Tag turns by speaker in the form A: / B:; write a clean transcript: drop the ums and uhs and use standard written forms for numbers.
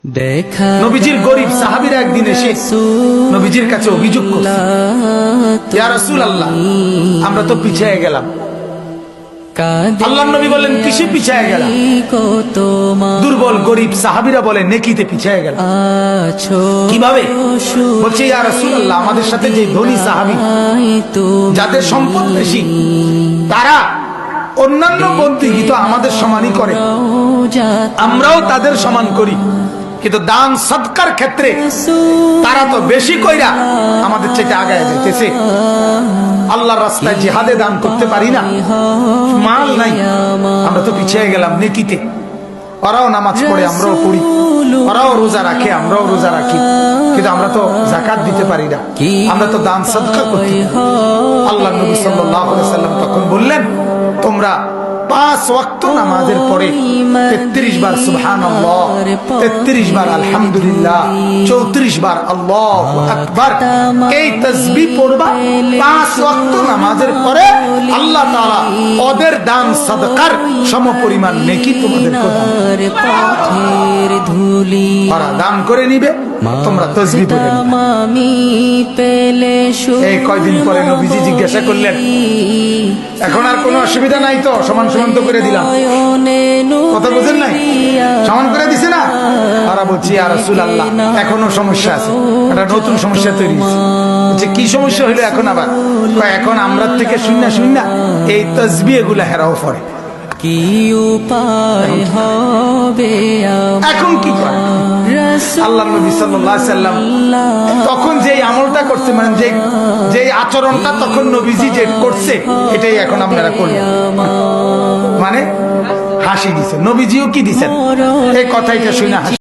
A: নবীজির গরিব সাহাবীরা একদিন এসে নবীজির কাছে অভিযোগ করছে, ইয়া রাসূলুল্লাহ, আমরা তো পিছিয়ে গেলাম। আল্লাহর নবী বলেন, কিসে পিছিয়ে গেলাম? দুর্বল গরিব সাহাবীরা বলে, নেকিতে পিছিয়ে গেলাম। কিভাবে? বলছে, ইয়া রাসূলুল্লাহ, আমাদের সাথে যে ধনী সাহাবী, যাদের সম্পদ বেশি, তারা অন্যান্য বন্দেগী তো আমাদের সমানই করে, আমরাও তাদের সমান করি, কিন্তু দান সদকার ক্ষেত্রে তারা তো বেশি কইরা আমাদের চেয়ে আগায় যেতেছে। আল্লাহর রাস্তায় জিহাদে দান করতে পারি না, মাল নাই, আমরা তো পিছিয়ে গেলাম নেকিতে। ওরাও নামাজ পড়ে, আমরাও পড়ি, ওরাও রোজা রাখে, আমরাও রোজা রাখি, কিন্তু আমরা তো যাকাত দিতে পারি না, আমরা তো দান সদকা করতে। আল্লাহ নবী সাল্লাল্লাহু আলাইহি ওয়াসাল্লাম তখন বললেন, তোমরা 5 ওয়াক্ত নামাজের পরে 33 বার সুবহানাল্লাহ, 33 বার আলহামদুলিল্লাহ, 34 বার আল্লাহু আকবার, এই তাসবিহ পড়বা 5 ওয়াক্ত নামাজের পরে। আল্লাহ তাআলা ওদের দান সাদকার সমপরিমাণ নেকি তোমাদের প্রদান ওরা দান করে নিবে, তোমরা তাসবিহ পড়ে নিবে। এই কয়দিন পরে নবীজি জিজ্ঞাসা করলেন, এখন আর কোনো অসুবিধা নাই তো? সমান সমান তো করে দিলাম, কথা বুঝেন নাই? সমান করে দিছে না? ওরা বলছি, ইয়া রাসূলুল্লাহ, এখনো সমস্যা আছে, একটা নতুন সমস্যা তৈরি হয়েছে। কি সমস্যা হইলো এখন আবার? এখন আমরা থেকে শূন্য শূন্য এই তাসবিহ গুলা হেরাও পড়ে, কি উপায় হবে? এখন কি করে? আল্লাহ নবী সাল্লাল্লাহু আলাইহি ওয়াসাল্লাম তখন যে আমলটা করছে, মানে যে আচরণটা তখন নবীজি যে করছে, এটাই এখন আপনারা করবেন। মানে হাসি দিছে, নবীজিও কি দিছেন? এই কথাইটা শুনে হাসি।